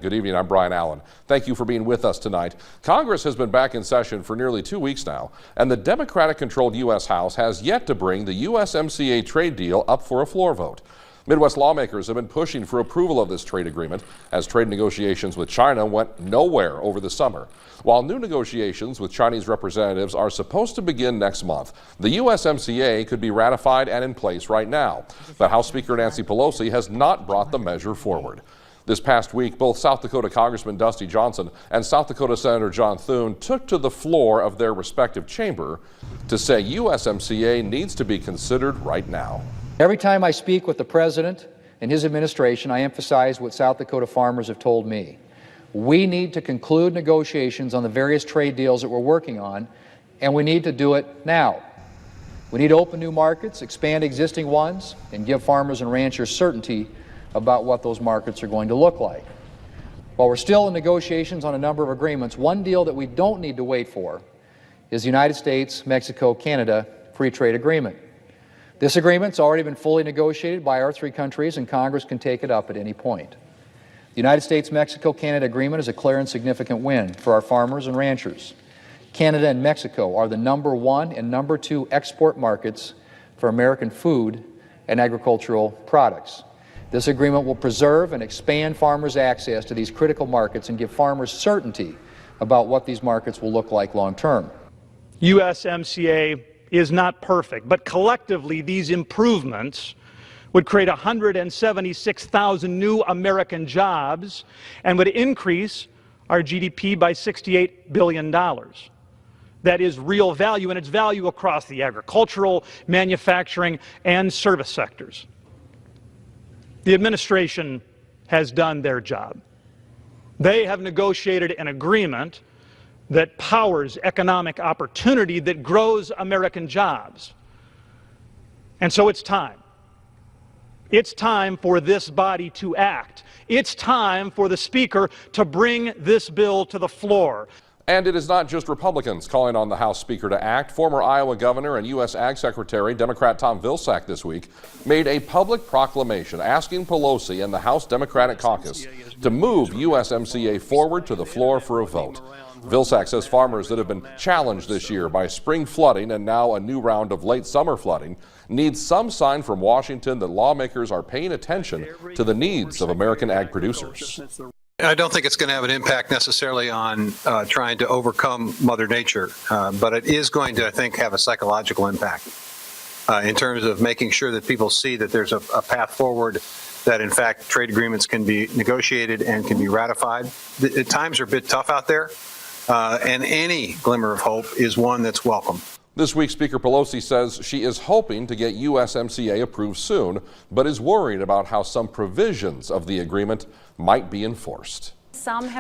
Good evening. I'm Brian Allen. Thank you for being with us tonight. Congress has been back in session for nearly 2 weeks now, and the Democratic-controlled U.S. House has yet to bring the USMCA trade deal up for a floor vote. Midwest lawmakers have been pushing for approval of this trade agreement as trade negotiations with China went nowhere over the summer. While new negotiations with Chinese representatives are supposed to begin next month, the USMCA could be ratified and in place right now. But House Speaker Nancy Pelosi has not brought the measure forward. This past week, both South Dakota Congressman Dusty Johnson and South Dakota Senator John Thune took to the floor of their respective chamber to say USMCA needs to be considered right now. Every time I speak with the President and his administration, I emphasize what South Dakota farmers have told me. We need to conclude negotiations on the various trade deals that we're working on, and we need to do it now. We need to open new markets, expand existing ones, and give farmers and ranchers certainty about what those markets are going to look like. While we're still in negotiations on a number of agreements, one deal that we don't need to wait for is the United States, Mexico, Canada Free Trade Agreement. This agreement's already been fully negotiated by our three countries, and Congress can take it up at any point. The United States-Mexico-Canada agreement is a clear and significant win for our farmers and ranchers. Canada and Mexico are the #1 and #2 export markets for American food and agricultural products. This agreement will preserve and expand farmers' access to these critical markets and give farmers certainty about what these markets will look like long term. USMCA is not perfect, but collectively these improvements would create 176,000 new American jobs and would increase our GDP by $68 billion. That is real value, and it's value across the agricultural, manufacturing, and service sectors. The administration has done their job. They have negotiated an agreement that powers economic opportunity, that grows American jobs. And so it's time. It's time for this body to act. It's time for the Speaker to bring this bill to the floor. And it is not just Republicans calling on the House Speaker to act. Former Iowa Governor and U.S. Ag Secretary, Democrat Tom Vilsack, this week made a public proclamation asking Pelosi and the House Democratic Caucus to move USMCA forward to the floor for a vote. Vilsack says farmers that have been challenged this year by spring flooding and now a new round of late summer flooding need some sign from Washington that lawmakers are paying attention to the needs of American ag producers. I don't think it's going to have an impact necessarily on trying to overcome Mother Nature, but it is going to, I think, have a psychological impact in terms of making sure that people see that there's a path forward, that in fact trade agreements can be negotiated and can be ratified. The times are a bit tough out there, and any glimmer of hope is one that's welcome. This week, Speaker Pelosi says she is hoping to get USMCA approved soon, but is worried about how some provisions of the agreement might be enforced. Some have